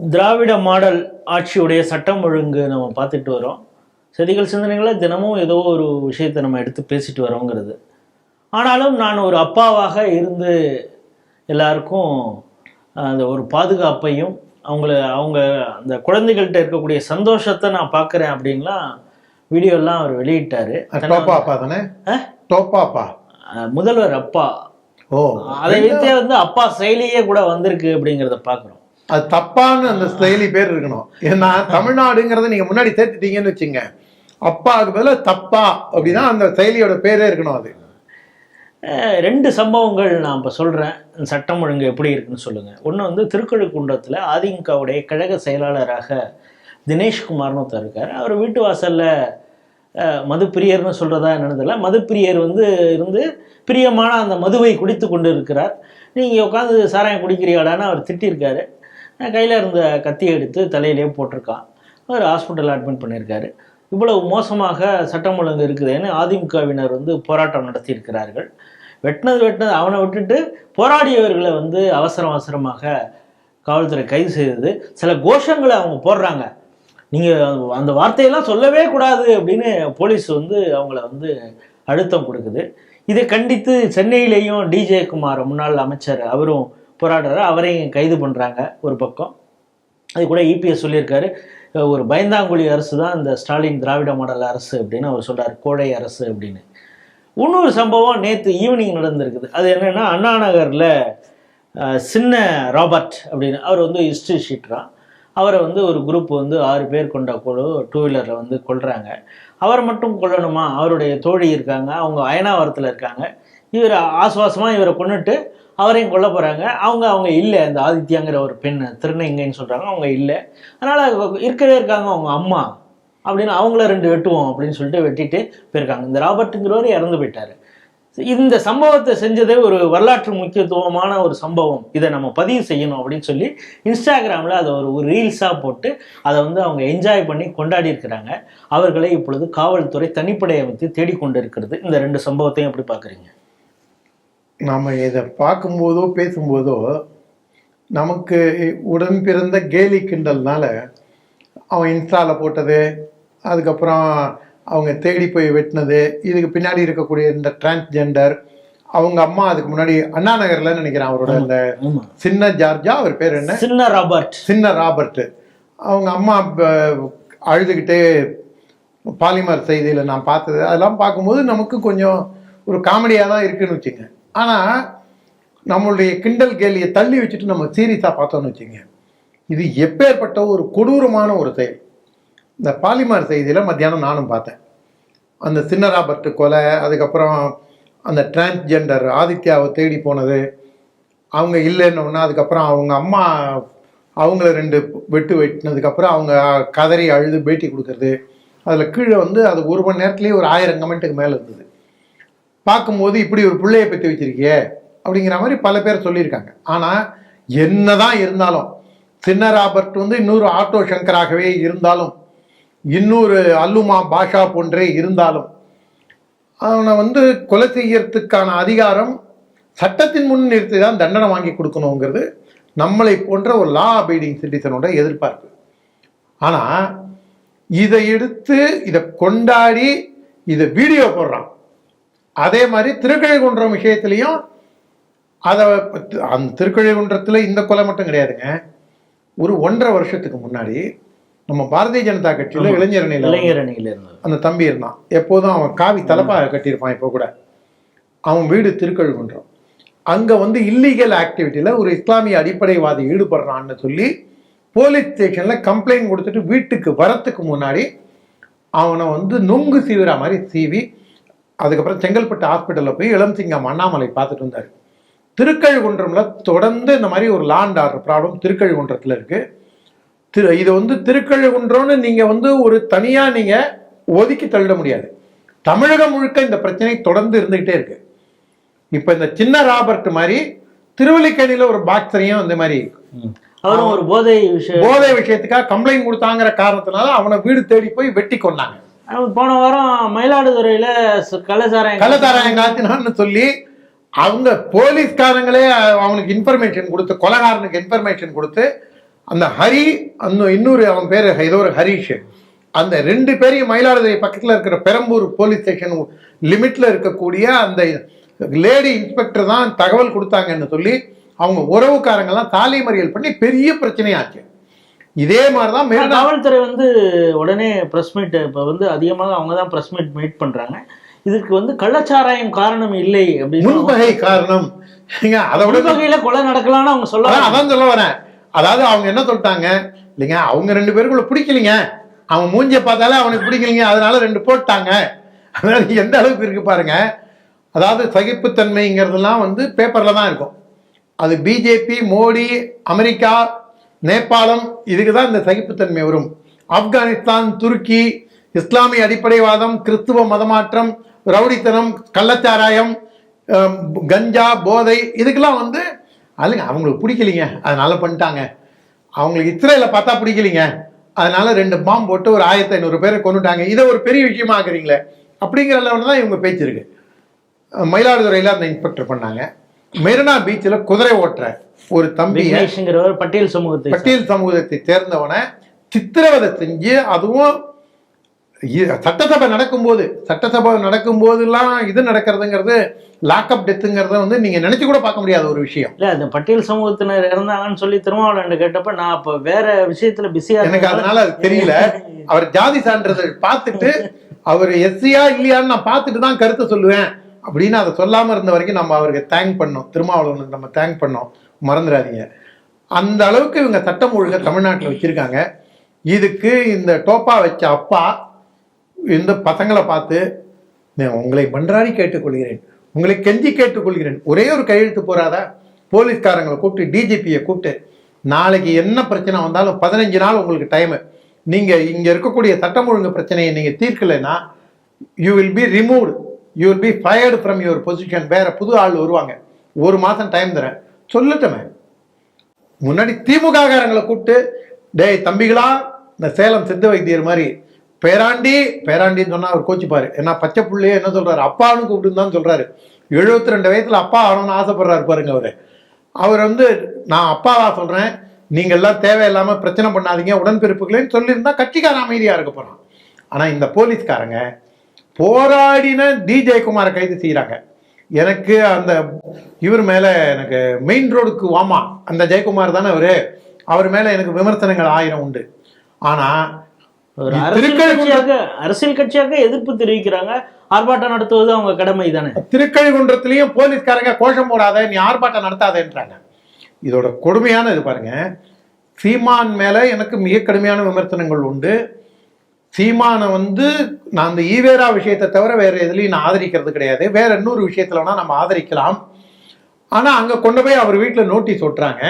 திராவிட model ஆட்சியுடைய சட்டம் ஒழுங்கு நம்ம பார்த்துட்டு வரோம். செடிகள் சிந்தனைகளை தினமும் ஏதோ ஒரு விஷயத்தை நம்ம எடுத்து பேசிட்டு வரோங்கிறது. ஆனாலும் நான் ஒரு அப்பாவாக இருந்து எல்லாருக்கும் அந்த ஒரு பாதுகாப்பையும் அவங்க அந்த குழந்தைகள்கிட்ட இருக்கக்கூடிய சந்தோஷத்தை நான் பார்க்குறேன் அப்படின்லாம் வீடியோலாம் அவர் வெளியிட்டாரு. முதல்வர் அப்பா. அதை வைத்தே வந்து அப்பா செயலியே கூட வந்திருக்கு அப்படிங்கிறத பார்க்குறோம். அது தப்பான அந்த செயலி பேர் இருக்கணும். ஏன்னா தமிழ்நாடுங்கிறத நீங்க முன்னாடி சேர்த்துட்டீங்கன்னு வச்சுங்க, அப்பாவுக்கு பதிலாக தப்பா அப்படின்னா அந்த செயலியோட பேரே இருக்கணும். அது ரெண்டு சம்பவங்கள் நான் இப்போ சொல்கிறேன். சட்டம் ஒழுங்கு எப்படி இருக்குன்னு சொல்லுங்கள். ஒன்று வந்து திருக்கழுக்குன்றத்தில் அதிமுகவுடைய கழக செயலாளராக தினேஷ்குமார்னு ஒருத்தர் இருக்கார். அவர் வீட்டு வாசலில் மதுப்பிரியர்னு சொல்கிறதா என்னதில்லை, மதுப்பிரியர் வந்து இருந்து பிரியமான அந்த மதுவை குடித்து கொண்டு இருக்கிறார். நீங்கள் உட்காந்து சாராயம் குடிக்கிறியாடான்னு அவர் திட்டிருக்காரு. கையில் இருந்த கத்தியை எடுத்து தலையிலே போட்டிருக்கான். அவர் ஹாஸ்பிட்டல் அட்மிட் பண்ணியிருக்காரு. இவ்வளவு மோசமாக சட்டம் ஒழுங்கு இருக்குதுன்னு அதிமுகவினர் வந்து போராட்டம் நடத்தியிருக்கிறார்கள். வெட்டினது அவனை விட்டுட்டு போராடியவர்களை வந்து அவசரமாக காவல்துறை கைது செய்தது. சில கோஷங்களை அவங்க போடுறாங்க, நீங்கள் அந்த வார்த்தையெல்லாம் சொல்லவே கூடாது அப்படின்னு போலீஸ் வந்து அவங்கள வந்து அழுத்தம் கொடுக்குது. இதை கண்டித்து சென்னையிலேயும் டிஜே குமார் முன்னாள் அமைச்சர் அவரும் போராடுறாரு, அவரையும் கைது பண்ணுறாங்க. ஒரு பக்கம் அது கூட இபிஎஸ் சொல்லியிருக்காரு, ஒரு பயந்தாங்குழி அரசு தான் இந்த ஸ்டாலின் திராவிட மாடல் அரசு அப்படின்னு அவர் சொல்கிறார், கோழை அரசு அப்படின்னு. இன்னொரு சம்பவம் நேற்று ஈவினிங் நடந்திருக்குது. அது என்னென்னா, அண்ணா நகரில் சின்ன ராபர்ட் அப்படின்னு அவர் வந்து ஹிஸ்ட்ரி ஷீட்டரான். அவரை வந்து ஒரு குரூப் வந்து 6 பேர் கொண்ட குழு 2 வீலரில் வந்து கொல்றாங்க. அவரை மட்டும் கொல்லணுமா? அவருடைய தோழி இருக்காங்க, அவங்க அயனாவரத்தில் இருக்காங்க. இவர் ஆசுவாசமாக இவரை கொண்டுட்டு அவரையும் கொல்ல போகிறாங்க. அவங்க இல்லை, இந்த ஆதித்யாங்கிற ஒரு பெண் திருநங்கைன்னு சொல்கிறாங்க, அவங்க இல்லை. அதனால் இருக்கவே இருக்காங்க அவங்க அம்மா அப்படின்னு அவங்கள 2 வெட்டுவோம் அப்படின்னு சொல்லிட்டு வெட்டிட்டு போயிருக்காங்க. இந்த ராபர்ட்டுங்கிறவர் இறந்து போயிட்டார். இந்த சம்பவத்தை செஞ்சதே ஒரு வரலாற்று முக்கியத்துவமான ஒரு சம்பவம், இதை நம்ம பதிவு செய்யணும் அப்படின்னு சொல்லி இன்ஸ்டாகிராமில் அதை ஒரு ரீல்ஸாக போட்டு அதை வந்து அவங்க என்ஜாய் பண்ணி கொண்டாடி இருக்கிறாங்க. அவர்களை இப்பொழுது காவல்துறை தனிப்படை அமைத்து தேடிக்கொண்டு இருக்கிறது. இந்த 2 சம்பவத்தையும் எப்படி பார்க்குறீங்க? நாம் இதை பார்க்கும்போதோ பேசும்போதோ நமக்கு உடன் பிறந்த கேலி கிண்டல்னால அவன் இன்ஸ்டாவில் போட்டது, அதுக்கப்புறம் அவங்க தேடி போய் வெட்டினது, இதுக்கு பின்னாடி இருக்கக்கூடிய இந்த டிரான்ஸ்ஜெண்டர், அவங்க அம்மா அதுக்கு முன்னாடி அண்ணா நகர்ல நினைக்கிறேன் அவரோட இந்த சின்ன ஜார்ஜா, அவர் பேர் என்ன, சின்ன ராபர்ட், அவங்க அம்மா அழுதுகிட்டே பாலிமர் செய்தியில் நான் பார்த்தது, அதெல்லாம் பார்க்கும்போது நமக்கு கொஞ்சம் ஒரு காமெடியாக தான் இருக்குன்னு வச்சுங்க. ஆனால் நம்மளுடைய கிண்டல் கேலியை தள்ளி வச்சுட்டு நம்ம சீரியஸாக பார்த்தோன்னு வச்சுங்க, இது எப்பேற்பட்ட ஒரு கொடூரமான ஒரு செயல். இந்த பாலிமர் செய்தியில் மத்தியானம் நானும் பார்த்தேன். அந்த சின்ன ராபர்ட் கொலை, அதுக்கப்புறம் அந்த டிரான்ஸ்ஜெண்டர் ஆதித்யாவை தேடி போனது, அவங்க இல்லைன்னொன்னா அதுக்கப்புறம் அவங்க அம்மா அவங்கள 2 வெட்டினதுக்கப்புறம் அவங்க கதறி அழுது பேட்டி கொடுக்கறது, அதில் கீழே வந்து அது 1 மணி நேரத்துலேயே ஒரு 1000 கமெண்ட்டுக்கு மேலே இருந்தது. பார்க்கும்போது இப்படி ஒரு பிள்ளையை பற்றி வச்சிருக்கியே அப்படிங்கிற மாதிரி பல பேர் சொல்லியிருக்காங்க. ஆனால் என்னதான் இருந்தாலும் சின்ன ராபர்ட் வந்து இன்னொரு ஆட்டோ சங்கராகவே இருந்தாலும், இன்னொரு அல்லுமா பாஷா போன்றே இருந்தாலும், அவனை வந்து கொலை செய்யறதுக்கான அதிகாரம் சட்டத்தின் முன் நிறுத்தி தான் தண்டனை வாங்கி கொடுக்கணுங்கிறது நம்மளை போன்ற ஒரு லா அபைடிங் சிட்டிசனோட எதிர்பார்ப்பு. ஆனால் இதை எடுத்து இதை கொண்டாடி இதை வீடியோ போடுறான். அதே மாதிரி திருக்கழுகுன்றம் விஷயத்துலையும் அதை அந்த திருக்கழுகுன்றத்தில் இந்த கொலை மட்டும் கிடையாதுங்க. ஒரு 1.5 வருஷத்துக்கு முன்னாடி நம்ம பாரதிய ஜனதா கட்சியில் இளைஞரணியில் அந்த தம்பி இருந்தான். எப்போதும் அவன் காவி தலப்பாக கட்டியிருப்பான். இப்போ கூட அவன் வீடு திருக்கழுகுன்றம். அங்கே வந்து இல்லீகல் ஆக்டிவிட்டியில் ஒரு இஸ்லாமிய அடிப்படைவாதி ஈடுபடுறான்னு சொல்லி போலீஸ் ஸ்டேஷனில் கம்ப்ளைண்ட் கொடுத்துட்டு வீட்டுக்கு வரத்துக்கு முன்னாடி அவனை வந்து நொங்கு சீவிர மாதிரி சீவி, அதுக்கப்புறம் செங்கல்பட்டு ஹாஸ்பிட்டலில் போய் இளம்சிங்கம் அண்ணாமலை பார்த்துட்டு வந்தார். திருக்கழுகுன்றம்ல தொடர்ந்து இந்த மாதிரி ஒரு லாண்ட் ஆர்டர் ப்ராப்ளம் திருக்கழுகுன்றத்தில் இருக்குது. இது வந்து திருக்கழுகுன்றம்னு நீங்கள் வந்து ஒரு தனியாக நீங்கள் ஒதுக்கி தள்ளிட முடியாது. தமிழகம் முழுக்க இந்த பிரச்சனை தொடர்ந்து இருந்துகிட்டே இருக்கு. இப்போ இந்த சின்ன ராபர்ட் மாதிரி திருவல்லிக்கேணியில் ஒரு பாக்ஸரையும் இந்த மாதிரி அவரும் ஒரு போதை விஷயத்துக்காக கம்ப்ளைண்ட் கொடுத்தாங்கிற காரணத்தினால அவனை வீடு தேடி போய் வெட்டி கொண்டாங்க. போன வாரம் மயிலாடுதுறையில கள்ளச்சாராயம் காத்தினான்னு சொல்லி அவங்க போலீஸ்காரங்களே அவனுக்கு இன்ஃபர்மேஷன் கொடுத்து, கொலைகாரனுக்கு இன்ஃபர்மேஷன் கொடுத்து அந்த ஹரி இன்னொரு அவன் பேர் ஏதோ ஒரு ஹரிஷ், அந்த 2 பேரையும் மயிலாடுதுறை பக்கத்தில் இருக்கிற பெரம்பூர் போலீஸ் ஸ்டேஷன் லிமிட்ல இருக்கக்கூடிய அந்த லேடி இன்ஸ்பெக்டர் தான் தகவல் கொடுத்தாங்கன்னு சொல்லி அவங்க உறவுக்காரங்கெல்லாம் சாலை மறியல் பண்ணி பெரிய பிரச்சனையாச்சு. இதே மாதிரிதான் காவல்துறை வந்து உடனே பிரஸ் மீட் இப்போ வந்து அதிகமாக அவங்க தான் பிரஸ் மீட் பண்றாங்க. இதுக்கு வந்து கள்ளச்சாராயம் காரணம் இல்லை அப்படின்னு, முன்பகை காரணம். அதை விட வகையில கொலை நடக்கலாம்னு அவங்க சொல்ல, அதான் சொல்ல வரேன். அதாவது அவங்க என்ன சொல்லிட்டாங்க இல்லைங்க, அவங்க 2 பேருக்குள்ள பிடிக்கலிங்க, அவன் மூஞ்சிய பார்த்தாலே அவனுக்கு பிடிக்கலிங்க, அதனால 2 போட்டாங்க. அதனால எந்த அளவுக்கு இருக்கு பாருங்க. அதாவது சகிப்புத்தன்மைங்கிறதுலாம் வந்து பேப்பர்ல தான் இருக்கும். அது பிஜேபி, மோடி, அமெரிக்கா, நேபாளம் இதுக்கு தான் இந்த சகிப்புத்தன்மை வரும். ஆப்கானிஸ்தான், துருக்கி, இஸ்லாமிய அடிப்படைவாதம், கிறிஸ்துவ மதமாற்றம், ரவுடித்தனம், கள்ளச்சாராயம், கஞ்சா, போதை, இதுக்கெல்லாம் வந்து அதுங்க அவங்களுக்கு பிடிக்கலிங்க அதனால பண்ணிட்டாங்க. அவங்களுக்கு இஸ்ரேலை பார்த்தா பிடிக்கலிங்க அதனால 2 பாம்பு போட்டு ஒரு 1500 பேரை கொண்டுட்டாங்க. இதை ஒரு பெரிய விஷயமா ஆக்குறீங்களே அப்படிங்கிற லெவலில் தான் இவங்க பேச்சு இருக்கு. மயிலாடுதுறையில் அந்த இன்ஸ்பெக்டர் பண்ணாங்க. மெரினா பீச்சில் குதிரை ஓட்டுற ஒரு தம்பி பட்டியல் சமூகத்தை சேர்ந்தவனை சித்திரவதை செஞ்சு, அதுவும் சட்டசபை நடக்கும்போதெல்லாம் இது நடக்கிறதுங்கிறது லாக்அப் டெத்துங்கிறத வந்து நீங்க நினைச்சு கூட பார்க்க முடியாத ஒரு விஷயம். இல்ல அந்த பட்டியல் சமூகத்தினர் இறந்தாங்கன்னு சொல்லி திருமாவளவன் கேட்டப்ப நான் அப்ப வேற விஷயத்துல பிஸியா எனக்கு அதனால அது தெரியல. அவர் ஜாதி சான்றிதழ் பார்த்துட்டு அவர் எஸ்சியா இல்லையான்னு நான் பார்த்துட்டு தான் கருத்தை சொல்லுவேன் அப்படின்னு அதை சொல்லாம இருந்த வரைக்கும் நம்ம அவருக்கு தேங்க் பண்ணோம். திருமாவளவனுக்கு நம்ம தேங்க் பண்ணோம், மறந்துடாதீங்க. அந்த அளவுக்கு இவங்க சட்டம் ஒழுங்கை தமிழ்நாட்டில் வச்சிருக்காங்க. இதுக்கு இந்த டோப்பா வச்ச அப்பா இந்த பசங்களை பார்த்து உங்களை மன்றாடி கேட்டுக்கொள்கிறேன், உங்களை கெஞ்சி கேட்டுக்கொள்கிறேன், ஒரே ஒரு கையெழுத்து போறாதா? போலீஸ்காரங்களை கூப்பிட்டு டிஜிபியை கூப்பிட்டு நாளைக்கு என்ன பிரச்சனை வந்தாலும் 15 நாள் உங்களுக்கு டைமு, நீங்க இங்க இருக்கக்கூடிய சட்டம் ஒழுங்கு பிரச்சனையை நீங்க தீர்க்கலைன்னா you will be removed, you will be fired from your position. வேற புது ஆள் வருவாங்க, 1 மாதம் டைம் தரேன் சொல்லட்டுமே. முன்னாடி திமுக காரங்களை கூப்பிட்டு டேய் தம்பிகளா, இந்த சேலம் சித்த வைத்தியர் மாதிரி பேராண்டின்னு சொன்னா அவர் கோச்சிப்பாரு. ஏன்னா பச்சை புள்ளையே என்ன சொல்றாரு, அப்பான்னு கூப்பிட்டு தான் சொல்றாரு. 72 வயசுல அப்பா ஆகணும்னு ஆசைப்படுறாரு பாருங்க அவரு. அவர் வந்து நான் அப்பாவா சொல்றேன், நீங்க எல்லாம் தேவையில்லாம பிரச்சனை பண்ணாதீங்க உடன்பிறப்புகளேன்னு சொல்லியிருந்தா கட்சிக்கார அமைதியா இருக்க போறான். ஆனா இந்த போலீஸ்காரங்க போராடின டி ஜெயக்குமாரை கைது செய்யறாங்க. எனக்கு அந்த இவர் மேல எனக்கு மெயின் ரோடுக்கு வாமா அந்த ஜெயக்குமார் தானே அவர் மேல எனக்கு விமர்சனங்கள் 1000 உண்டு. ஆனா அரசியல் கட்சியாக எதிர்ப்பு தெரிவிக்கிறாங்க, ஆர்ப்பாட்டம் நடத்துவது அவங்க கடமை தானே. திருக்கழிகுன்றத்திலையும் போலீஸ்காரங்க கோஷம் போடாத, நீ ஆர்ப்பாட்டம் நடத்தாதேன்றாங்க. இதோட கொடுமையான இது பாருங்க. சீமான் மேல எனக்கு மிக கடுமையான விமர்சனங்கள் உண்டு. சீமானை வந்து நான் அந்த ஈவேரா விஷயத்தை தவிர வேற எதுலையும் நான் ஆதரிக்கிறது கிடையாது. வேற இன்னொரு விஷயத்துல வேணா நம்ம ஆதரிக்கலாம். ஆனா அங்க கொண்டு போய் அவர் வீட்டுல நோட்டீஸ் ஒட்டுறாங்க,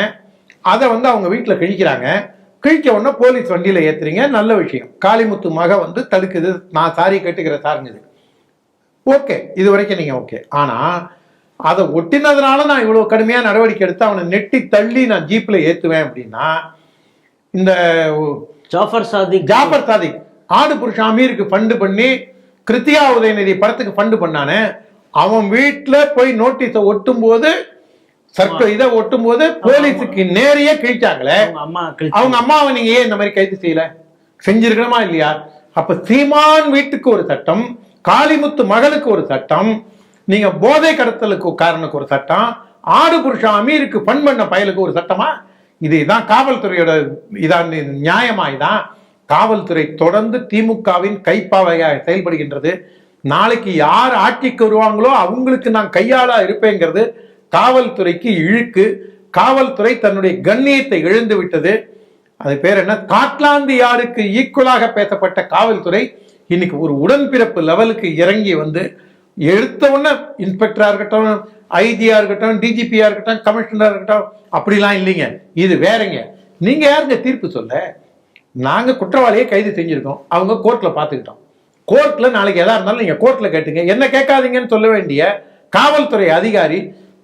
அதை வந்து அவங்க வீட்டுல கிழிக்கிறாங்க. கிழிக்க உடனே போலீஸ் வண்டியில ஏத்துறீங்க, நல்ல விஷயம். காளிமுத்து மக வந்து தடுக்குது, நான் சாரி கேட்டுக்கிற சாருங்குது, ஓகே, இது வரைக்கும் நீங்க ஓகே. ஆனா அதை ஒட்டினதுனால நான் இவ்வளவு கடுமையான நடவடிக்கை எடுத்து அவனை நெட்டி தள்ளி நான் ஜீப்ல ஏத்துவேன் அப்படின்னா, இந்த ஜாஃபர் சாதிக் ஆடு புருஷ அமீருக்கு ஃபண்டு பண்ணி கிருத்தியா உதயநிதி படத்துக்கு ஃபண்டு பண்ணானே, அவன் வீட்டுல போய் நோட்டீஸை ஒட்டும் போது இதை ஒட்டும் போது போலீஸுக்கு நேரையே கிழிச்சாங்களே, அவங்க அம்மாவை நீங்க ஏன் இந்த மாதிரி கைது செய்யல? செஞ்சிருக்கணுமா இல்லையா? அப்ப சீமான் வீட்டுக்கு ஒரு சட்டம், காளிமுத்து மகளுக்கு ஒரு சட்டம், நீங்க போதை கடத்தலுக்கு காரனுக்கு ஒரு சட்டம், ஆடு புருஷன் அமீருக்கு ஃபண்ட் பண்ண பயலுக்கு ஒரு சட்டமா? இதுதான் காவல்துறையோட இதான் நியாயமா? இதான் காவல்துறை தொடர்ந்து திமுகவின் கைப்பாவையாக செயல்படுகின்றது. நாளைக்கு யார் ஆட்சிக்கு வருவாங்களோ அவங்களுக்கு நான் கையாளா இருப்பேங்கிறது காவல்துறைக்கு இழுக்கு. காவல்துறை தன்னுடைய கண்ணியத்தை இழந்து விட்டது. அது பேர் என்ன, ஸ்காட்லாந்து யாருக்கு ஈக்குவலாக பேசப்பட்ட காவல்துறை இன்னைக்கு ஒரு உடன்பிறப்பு லெவலுக்கு இறங்கி வந்து எடுத்தவொன்னே இன்ஸ்பெக்டரா இருக்கட்டும், ஐஜியா இருக்கட்டும், டிஜிபியா இருக்கட்டும், கமிஷனரா இருக்கட்டும், அப்படிலாம் இல்லைங்க. இது வேறங்க. நீங்க யாருங்க தீர்ப்பு சொல்ல? நாங்க குற்றவாளியை கைது செஞ்சிருக்கோம், அவங்க கோர்ட்ல பாத்துக்கிட்டோம். கோர்ட்ல நாளைக்கு எதா இருந்தாலும் நீங்க கோர்ட்ல கேட்டுங்க, என்ன கேட்காதீங்கன்னு சொல்ல வேண்டிய காவல்துறை அதிகாரி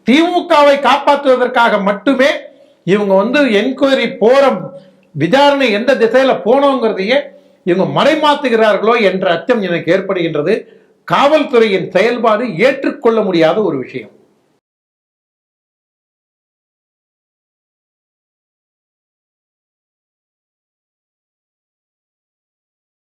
திமுகவை காப்பாற்றுவதற்காக மட்டுமே இவங்க வந்து என்கொயரி போற விசாரணை எந்த திசையில போனோங்கிறதையே இவங்க மறைமாத்துகிறார்களோ என்ற அச்சம் எனக்கு ஏற்படுகின்றது. காவல்துறையின் செயல்பாடு ஏற்றுக்கொள்ள முடியாத ஒரு விஷயம்.